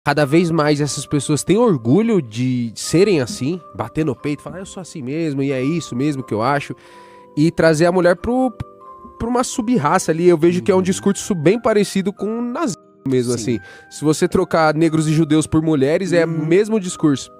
cada vez mais essas pessoas têm orgulho de serem assim, bater no peito, falar eu sou assim mesmo e é isso mesmo que eu acho, e trazer a mulher pra uma sub-raça ali. Eu vejo que é um discurso bem parecido com o nazismo mesmo, assim. Se você trocar negros e judeus por mulheres, é o mesmo discurso.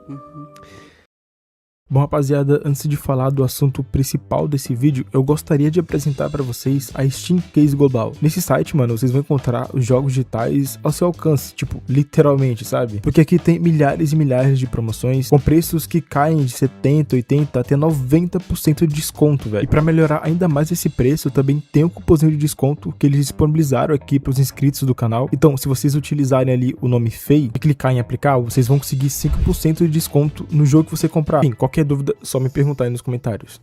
Bom, rapaziada, antes de falar do assunto principal desse vídeo, eu gostaria de apresentar para vocês a Steam Case Global. Nesse site, mano, vocês vão encontrar os jogos digitais ao seu alcance, tipo, literalmente, sabe? Porque aqui tem milhares e milhares de promoções com preços que caem de 70, 80 até 90% de desconto, velho. E para melhorar ainda mais esse preço, também tem um cupomzinho de desconto que eles disponibilizaram aqui para os inscritos do canal. Então, se vocês utilizarem ali o nome FEI e clicar em aplicar, vocês vão conseguir 5% de desconto no jogo que você comprar. Enfim, qualquer dúvida, só me perguntar aí nos comentários.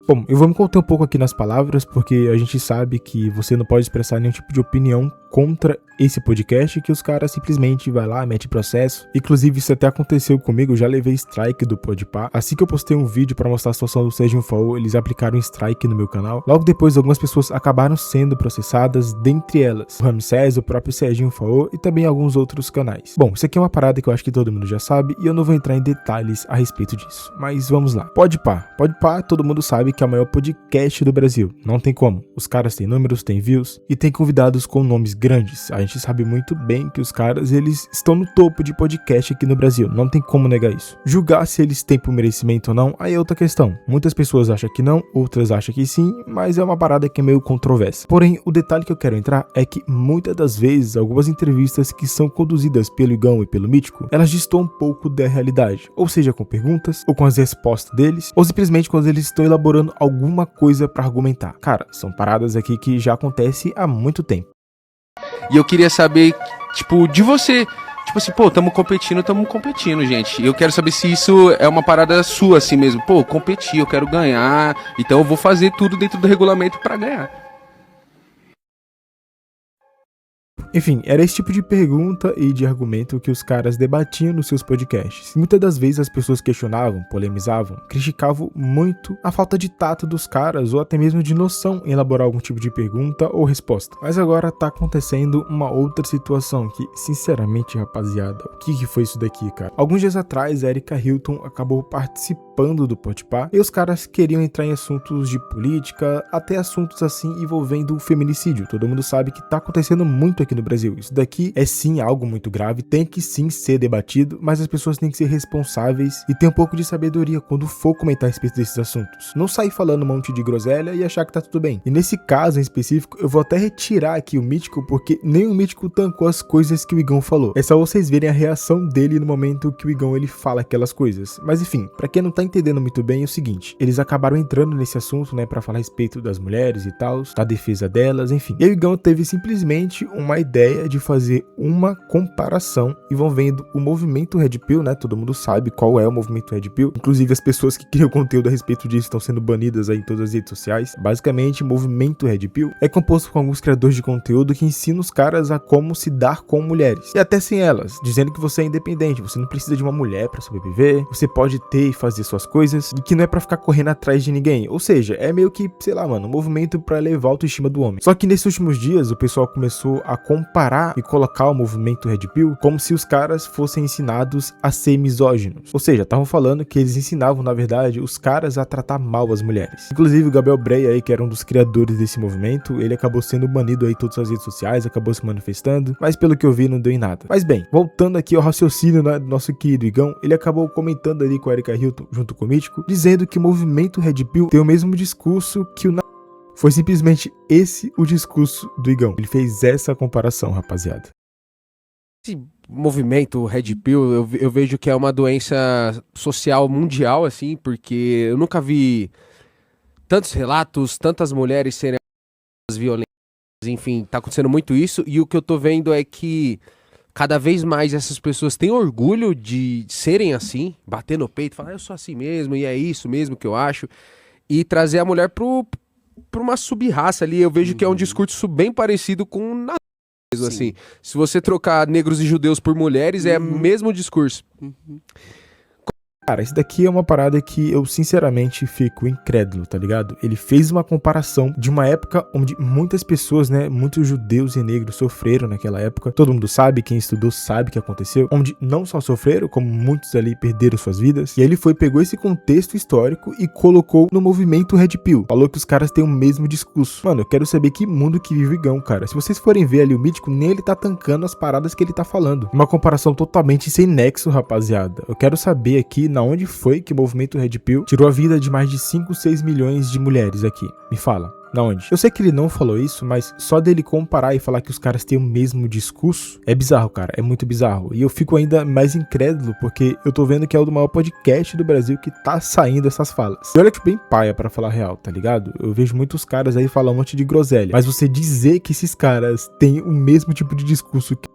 Bom, eu vou me conter um pouco aqui nas palavras, porque a gente sabe que você não pode expressar nenhum tipo de opinião contra esse podcast, que os caras simplesmente vai lá, mete processo. Inclusive, isso até aconteceu comigo, eu já levei strike do Podpah. Assim que eu postei um vídeo para mostrar a situação do Serginho Faô, eles aplicaram um strike no meu canal. Logo depois, algumas pessoas acabaram sendo processadas, dentre elas o Ramsés, o próprio Serginho Faô e também alguns outros canais. Bom, isso aqui é uma parada que eu acho que todo mundo já sabe e eu não vou entrar em detalhes a respeito disso. Mas vamos lá. Podpah, todo mundo sabe que é o maior podcast do Brasil. Não tem como. Os caras têm números, têm views e tem convidados com nomes grandes. A gente sabe muito bem que os caras, eles estão no topo de podcast aqui no Brasil. Não tem como negar isso. Julgar se eles têm por merecimento ou não, aí é outra questão. Muitas pessoas acham que não, outras acham que sim, mas é uma parada que é meio controversa. Porém, o detalhe que eu quero entrar é que muitas das vezes, algumas entrevistas que são conduzidas pelo Igão e pelo Mítico, elas destoam um pouco da realidade. Ou seja, com perguntas, ou com as respostas deles, ou simplesmente quando eles estão elaborando alguma coisa pra argumentar. Cara, são paradas aqui que já acontecem há muito tempo. E eu queria saber, tipo, de você, tipo assim, pô, tamo competindo, gente. Eu quero saber se isso é uma parada sua, assim mesmo. Pô, competir, eu quero ganhar, então eu vou fazer tudo dentro do regulamento pra ganhar. Enfim, era esse tipo de pergunta e de argumento que os caras debatiam nos seus podcasts. Muitas das vezes as pessoas questionavam, polemizavam, criticavam muito a falta de tato dos caras ou até mesmo de noção em elaborar algum tipo de pergunta ou resposta. Mas agora tá acontecendo uma outra situação que, sinceramente, rapaziada, o que foi isso daqui, cara? Alguns dias atrás, a Erika Hilton acabou participando do Podpah e os caras queriam entrar em assuntos de política, até assuntos assim envolvendo o feminicídio. Todo mundo sabe que tá acontecendo muito aqui no Brasil. Isso daqui é sim algo muito grave, tem que sim ser debatido, mas as pessoas têm que ser responsáveis e ter um pouco de sabedoria quando for comentar a respeito desses assuntos. Não sair falando um monte de groselha e achar que tá tudo bem. E nesse caso em específico, eu vou até retirar aqui o Mítico, porque nem o Mítico tancou as coisas que o Igão falou. É só vocês verem a reação dele no momento que o Igão ele fala aquelas coisas. Mas enfim, pra quem não tá entendendo muito bem, é o seguinte, eles acabaram entrando nesse assunto, né, pra falar a respeito das mulheres e tal, da defesa delas, enfim. E o Igão teve simplesmente uma ideia de fazer uma comparação envolvendo o movimento Red Pill, né? Todo mundo sabe qual é o movimento Red Pill. Inclusive as pessoas que criam conteúdo a respeito disso estão sendo banidas aí em todas as redes sociais. Basicamente, o movimento Red Pill é composto por alguns criadores de conteúdo que ensinam os caras a como se dar com mulheres. E até sem elas, dizendo que você é independente, você não precisa de uma mulher pra sobreviver, você pode ter e fazer suas coisas, e que não é pra ficar correndo atrás de ninguém. Ou seja, é meio que, sei lá, mano, um movimento pra elevar a autoestima do homem. Só que nesses últimos dias, o pessoal começou a comparar e colocar o movimento Red Pill como se os caras fossem ensinados a ser misóginos. Ou seja, estavam falando que eles ensinavam, na verdade, os caras a tratar mal as mulheres. Inclusive o Gabriel Breia aí, que era um dos criadores desse movimento, ele acabou sendo banido aí em todas as redes sociais, acabou se manifestando, mas pelo que eu vi não deu em nada. Mas bem, voltando aqui ao raciocínio, né, do nosso querido Igão, ele acabou comentando ali com a Erika Hilton junto com o Mítico, dizendo que o movimento Red Pill tem o mesmo discurso que o Foi simplesmente esse o discurso do Igão. Ele fez essa comparação, rapaziada. Esse movimento Red Pill, eu vejo que é uma doença social mundial, assim, porque eu nunca vi tantos relatos, tantas mulheres serem violentas, enfim, tá acontecendo muito isso, e o que eu tô vendo é que cada vez mais essas pessoas têm orgulho de serem assim, bater no peito, falar eu sou assim mesmo, e é isso mesmo que eu acho, e trazer a mulher pra uma sub-raça ali. Eu vejo que é um discurso bem parecido com o nazismo, assim. Se você trocar negros e judeus por mulheres, é o mesmo discurso. Cara, isso daqui é uma parada que eu sinceramente fico incrédulo, tá ligado? Ele fez uma comparação de uma época onde muitas pessoas, né, muitos judeus e negros sofreram naquela época. Todo mundo sabe, quem estudou sabe o que aconteceu. Onde não só sofreram, como muitos ali perderam suas vidas. E aí ele pegou esse contexto histórico e colocou no movimento Red Pill. Falou que os caras têm o mesmo discurso. Mano, eu quero saber que mundo que vive o Igão, cara. Se vocês forem ver ali o Mítico, nem ele tá tancando as paradas que ele tá falando. Uma comparação totalmente sem nexo, rapaziada. Eu quero saber aqui na onde foi que o movimento Red Pill tirou a vida de mais de 5, 6 milhões de mulheres aqui. Me fala. Na onde? Eu sei que ele não falou isso, mas só dele comparar e falar que os caras têm o mesmo discurso é bizarro, cara. É muito bizarro. E eu fico ainda mais incrédulo porque eu tô vendo que é o do maior podcast do Brasil que tá saindo essas falas. E olha que bem paia pra falar real, tá ligado? Eu vejo muitos caras aí falar um monte de groselha. Mas você dizer que esses caras têm o mesmo tipo de discurso que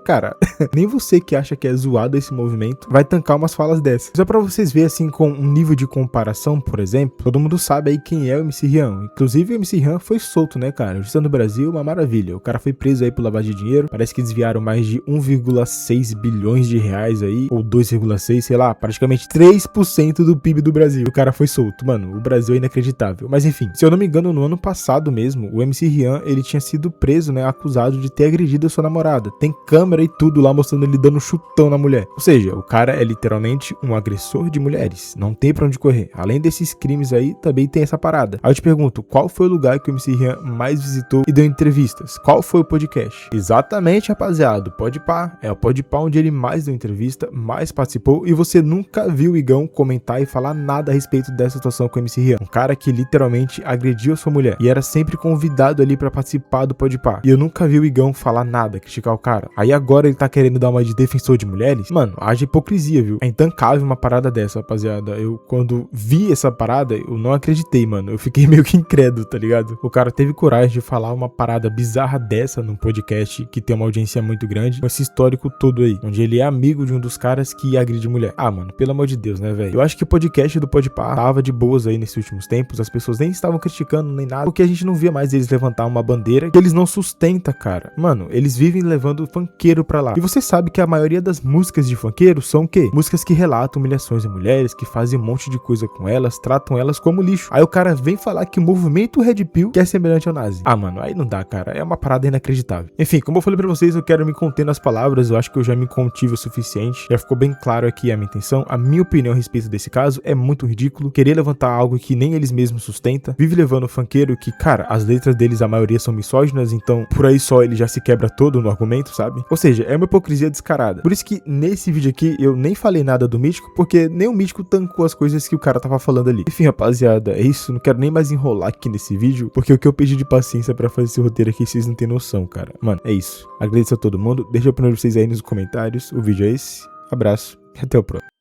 cara, nem você que acha que é zoado esse movimento vai tancar umas falas dessas. Só pra vocês verem assim com um nível de comparação, por exemplo, todo mundo sabe aí quem é o MC Rian. Inclusive o MC Rian foi solto, né, cara? Justiça no Brasil, uma maravilha. O cara foi preso aí por lavagem de dinheiro. Parece que desviaram mais de 1,6 bilhões de reais aí, ou 2,6, sei lá, praticamente 3% do PIB do Brasil. O cara foi solto. Mano, o Brasil é inacreditável. Mas enfim, se eu não me engano, no ano passado mesmo, o MC Rian, ele tinha sido preso, né, acusado de ter agredido a sua namorada. Tem câmera e tudo lá mostrando ele dando um chutão na mulher. Ou seja, o cara é literalmente um agressor de mulheres. Não tem pra onde correr. Além desses crimes aí, também tem essa parada. Aí eu te pergunto, qual foi o lugar que o MC Rian mais visitou e deu entrevistas? Qual foi o podcast? Exatamente, rapaziada. Podpah. É o Podpah onde ele mais deu entrevista, mais participou, e você nunca viu o Igão comentar e falar nada a respeito dessa situação com o MC Rian. Um cara que literalmente agrediu a sua mulher e era sempre convidado ali pra participar do Podpah. E eu nunca vi o Igão falar nada, criticar o cara. Aí agora ele tá querendo dar uma de defensor de mulheres? Mano, haja hipocrisia, viu? É intancável uma parada dessa, rapaziada. Eu, quando vi essa parada, eu não acreditei, mano. Eu fiquei meio que incrédulo, tá ligado? O cara teve coragem de falar uma parada bizarra dessa num podcast que tem uma audiência muito grande, com esse histórico todo aí, onde ele é amigo de um dos caras que agride mulher. Ah, mano, pelo amor de Deus, né, velho? Eu acho que o podcast do Podpah tava de boas aí nesses últimos tempos. As pessoas nem estavam criticando nem nada, porque a gente não via mais eles levantar uma bandeira que eles não sustentam, cara. Mano, eles vivem levando funkeiro pra lá. E você sabe que a maioria das músicas de funkeiro são o quê? Músicas que relatam humilhações a mulheres, que fazem um monte de coisa com elas, tratam elas como lixo. Aí o cara vem falar que o movimento Red Pill que é semelhante ao nazi. Ah, mano, aí não dá, cara. É uma parada inacreditável. Enfim, como eu falei pra vocês, eu quero me conter nas palavras. Eu acho que eu já me contive o suficiente. Já ficou bem claro aqui a minha intenção. A minha opinião a respeito desse caso é muito ridículo. Querer levantar algo que nem eles mesmos sustentam. Vive levando o funkeiro que, cara, as letras deles, a maioria são misóginas, então por aí só ele já se quebra todo no argumento, sabe? Ou seja, é uma hipocrisia descarada. Por isso que nesse vídeo aqui eu nem falei nada do Mítico, porque nem o Mítico tancou as coisas que o cara tava falando ali. Enfim, rapaziada, é isso. Não quero nem mais enrolar aqui nesse vídeo, porque o que eu pedi de paciência pra fazer esse roteiro aqui, vocês não têm noção, cara. Mano, é isso. Agradeço a todo mundo. Deixa a opinião de vocês aí nos comentários. O vídeo é esse. Abraço e até o próximo.